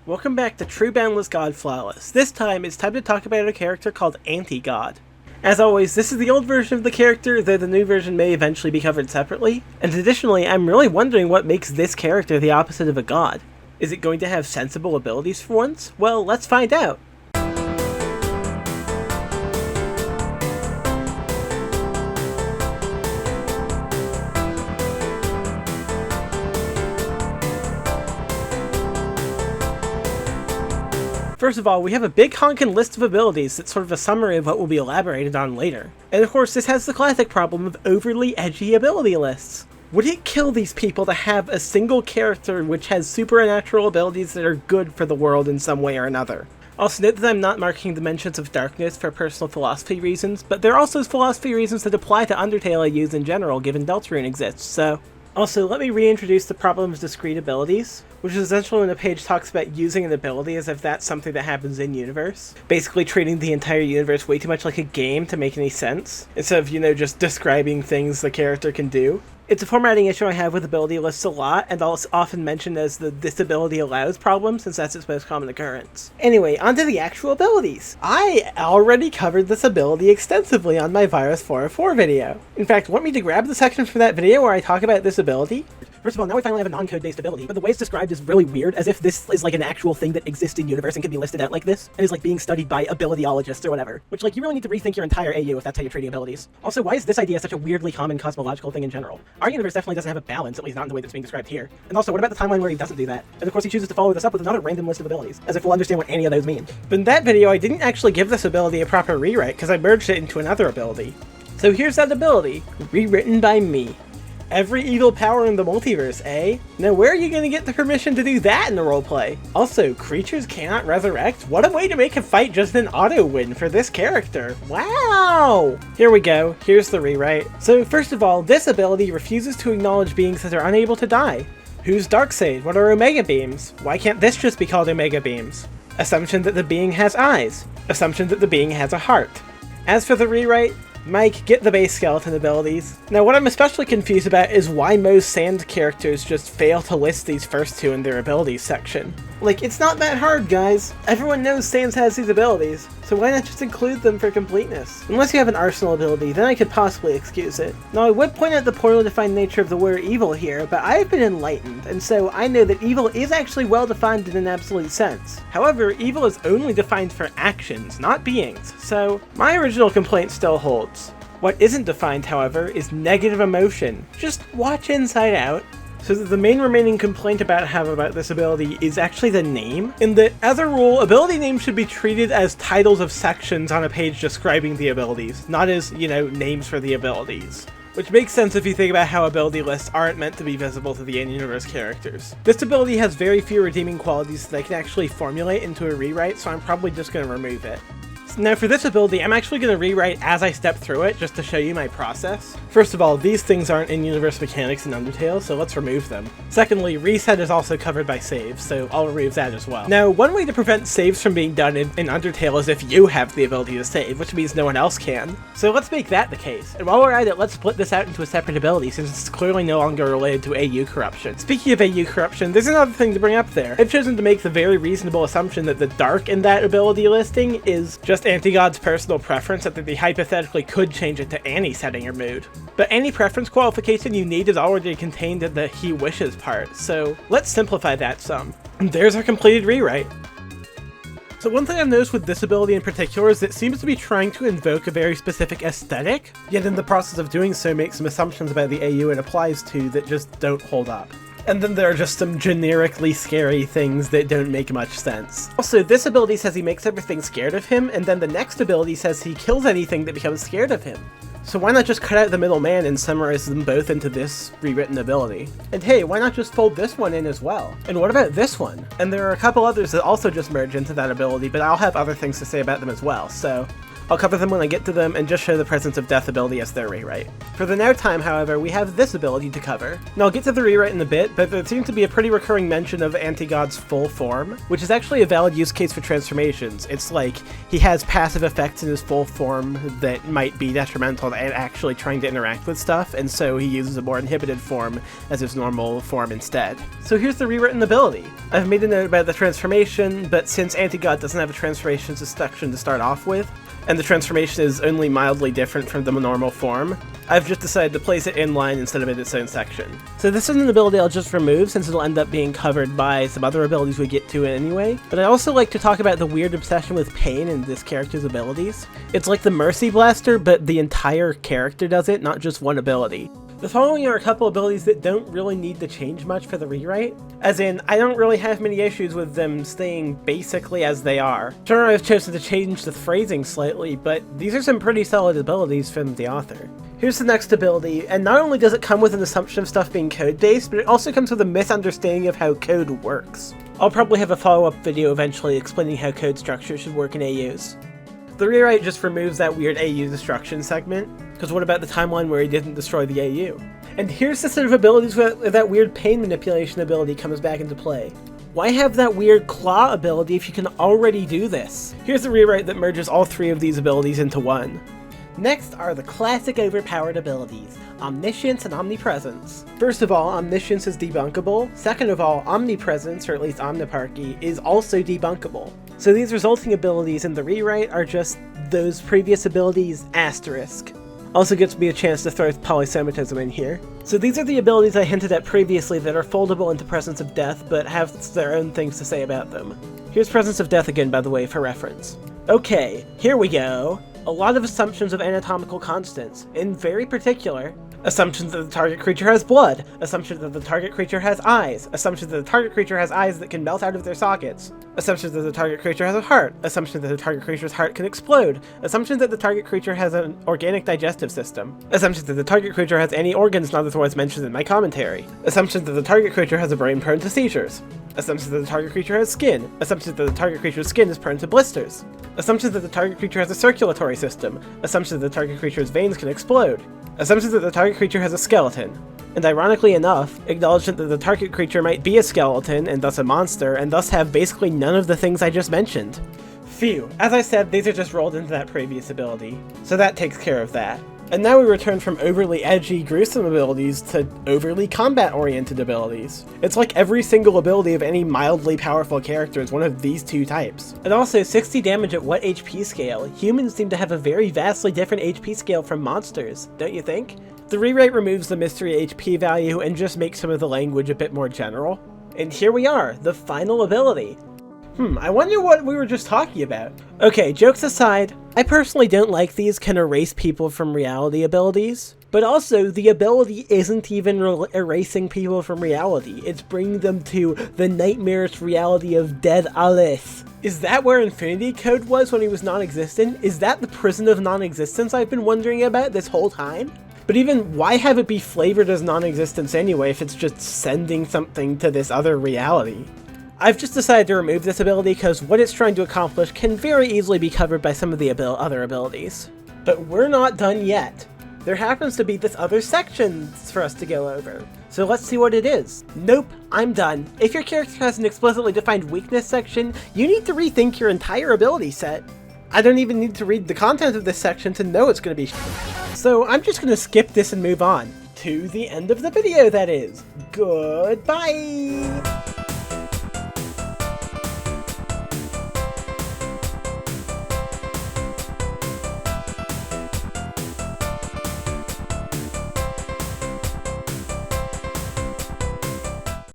Welcome back to True Boundless God Flawless. This time, it's time to talk about a character called Anti-God. As always, this is the old version of the character, though the new version may eventually be covered separately. And additionally, I'm really wondering what makes this character the opposite of a god. Is it going to have sensible abilities for once? Well, let's find out. First of all, we have a big honkin' list of abilities that's sort of a summary of what will be elaborated on later. And of course, this has the classic problem of overly edgy ability lists. Would it kill these people to have a single character which has supernatural abilities that are good for the world in some way or another? Also note that I'm not marking Dimensions of Darkness for personal philosophy reasons, but there are also philosophy reasons that apply to Undertale I use in general given Deltarune exists, so... Also, let me reintroduce the problem of discrete abilities, which is essentially when a page talks about using an ability as if that's something that happens in-universe. Basically treating the entire universe way too much like a game to make any sense, instead of, just describing things the character can do. It's a formatting issue I have with ability lists a lot, and I'll often mention as the this ability allows problem, since that's its most common occurrence. Anyway, onto the actual abilities. I already covered this ability extensively on my Virus 404 video. In fact, want me to grab the section from that video where I talk about this ability? First of all, now we finally have a non-code based ability, but the way it's described is really weird, as if this is like an actual thing that exists in universe and can be listed out like this, and is like being studied by abilityologists or whatever. Which, you really need to rethink your entire AU if that's how you're treating abilities. Also, why is this idea such a weirdly common cosmological thing in general? Our universe definitely doesn't have a balance, at least not in the way that's being described here. And also, what about the timeline where he doesn't do that? And of course he chooses to follow this up with another random list of abilities, as if we'll understand what any of those mean. But in that video, I didn't actually give this ability a proper rewrite, because I merged it into another ability. So here's that ability, rewritten by me. Every evil power in the multiverse, eh? Now where are you gonna get the permission to do that in the roleplay? Also, creatures cannot resurrect? What a way to make a fight just an auto-win for this character. Wow! Here we go, here's the rewrite. So first of all, this ability refuses to acknowledge beings that are unable to die. Who's Darkseid? What are Omega Beams? Why can't this just be called Omega Beams? Assumption that the being has eyes. Assumption that the being has a heart. As for the rewrite, Mike, get the base skeleton abilities. Now what I'm especially confused about is why most Sand characters just fail to list these first two in their abilities section. It's not that hard, guys. Everyone knows Sans has these abilities, so why not just include them for completeness? Unless you have an arsenal ability, then I could possibly excuse it. Now I would point out the poorly defined nature of the word evil here, but I have been enlightened, and so I know that evil is actually well defined in an absolute sense. However, evil is only defined for actions, not beings, so my original complaint still holds. What isn't defined, however, is negative emotion. Just watch Inside Out. So the main remaining complaint I have about this ability is actually the name, in that, as a rule, ability names should be treated as titles of sections on a page describing the abilities, not as, names for the abilities. Which makes sense if you think about how ability lists aren't meant to be visible to the in-universe characters. This ability has very few redeeming qualities that I can actually formulate into a rewrite, so I'm probably just going to remove it. Now for this ability, I'm actually going to rewrite as I step through it, just to show you my process. First of all, these things aren't in-universe mechanics in Undertale, so let's remove them. Secondly, reset is also covered by saves, so I'll remove that as well. Now, one way to prevent saves from being done in Undertale is if you have the ability to save, which means no one else can. So let's make that the case. And while we're at it, let's split this out into a separate ability, since it's clearly no longer related to AU corruption. Speaking of AU corruption, there's another thing to bring up there. I've chosen to make the very reasonable assumption that the dark in that ability listing is just Anti-God's personal preference, that they hypothetically could change it to any setting or mood. But any preference qualification you need is already contained in the he wishes part, so let's simplify that some. And there's our completed rewrite. So one thing I've noticed with this ability in particular is that it seems to be trying to invoke a very specific aesthetic, yet in the process of doing so makes some assumptions about the AU it applies to that just don't hold up. And then there are just some generically scary things that don't make much sense. Also, this ability says he makes everything scared of him, and then the next ability says he kills anything that becomes scared of him. So why not just cut out the middle man and summarize them both into this rewritten ability? And hey, why not just fold this one in as well? And what about this one? And there are a couple others that also just merge into that ability, but I'll have other things to say about them as well, so I'll cover them when I get to them and just show the Presence of Death ability as their rewrite. For the now time, however, we have this ability to cover. Now I'll get to the rewrite in a bit, but there seems to be a pretty recurring mention of Anti-God's full form, which is actually a valid use case for transformations. It's like, he has passive effects in his full form that might be detrimental to actually trying to interact with stuff, and so he uses a more inhibited form as his normal form instead. So here's the rewritten ability. I've made a note about the transformation, but since Anti-God doesn't have a transformation section to start off with, and the transformation is only mildly different from the normal form, I've just decided to place it in line instead of in its own section. So this is an ability I'll just remove since it'll end up being covered by some other abilities we get to anyway, but I also like to talk about the weird obsession with pain in this character's abilities. It's like the Mercy Blaster, but the entire character does it, not just one ability. The following are a couple abilities that don't really need to change much for the rewrite, as in, I don't really have many issues with them staying basically as they are. Sure, I've chosen to change the phrasing slightly, but these are some pretty solid abilities from the author. Here's the next ability, and not only does it come with an assumption of stuff being code-based, but it also comes with a misunderstanding of how code works. I'll probably have a follow-up video eventually explaining how code structure should work in AUs. The rewrite just removes that weird AU destruction segment, because what about the timeline where he didn't destroy the AU? And here's the set of abilities where that weird pain manipulation ability comes back into play. Why have that weird claw ability if you can already do this? Here's the rewrite that merges all three of these abilities into one. Next are the classic overpowered abilities, Omniscience and Omnipresence. First of all, Omniscience is debunkable. Second of all, Omnipresence, or at least Omniparchy, is also debunkable. So these resulting abilities in the rewrite are just those previous abilities asterisk. Also gets me a chance to throw Polysemitism in here. So these are the abilities I hinted at previously that are foldable into Presence of Death, but have their own things to say about them. Here's Presence of Death again, by the way, for reference. Okay, here we go. A lot of assumptions of anatomical constants, in very particular, assumptions that the target creature has blood, assumptions that the target creature has eyes, assumptions that the target creature has eyes that can melt out of their sockets, assumptions that the target creature has a heart, assumptions that the target creature's heart can explode, assumptions that the target creature has an organic digestive system, assumptions that the target creature has any organs not otherwise mentioned in my commentary, assumptions that the target creature has a brain prone to seizures, assumptions that the target creature has skin, assumptions that the target creature's skin is prone to blisters, assumptions that the target creature has a circulatory system, assumptions that the target creature's veins can explode, assumptions that the target creature has a skeleton, and ironically enough, acknowledgement that the target creature might be a skeleton and thus a monster, and thus have basically none of the things I just mentioned. Phew, as I said, these are just rolled into that previous ability, so that takes care of that. And now we return from overly edgy, gruesome abilities to overly combat-oriented abilities. It's like every single ability of any mildly powerful character is one of these two types. And also, 60 damage at what HP scale? Humans seem to have a very vastly different HP scale from monsters, don't you think? The rewrite removes the mystery HP value and just makes some of the language a bit more general. And here we are, the final ability. I wonder what we were just talking about. Okay, jokes aside, I personally don't like these can erase people from reality abilities, but also the ability isn't even erasing people from reality, it's bringing them to the nightmarish reality of dead Alice. Is that where Infinity Code was when he was non-existent? Is that the prison of non-existence I've been wondering about this whole time? But even, why have it be flavored as non-existence anyway if it's just sending something to this other reality? I've just decided to remove this ability because what it's trying to accomplish can very easily be covered by some of the other abilities. But we're not done yet. There happens to be this other section for us to go over. So let's see what it is. Nope, I'm done. If your character has an explicitly defined weakness section, you need to rethink your entire ability set. I don't even need to read the content of this section to know it's going to be so I'm just going to skip this and move on. To the end of the video, that is. Goodbye!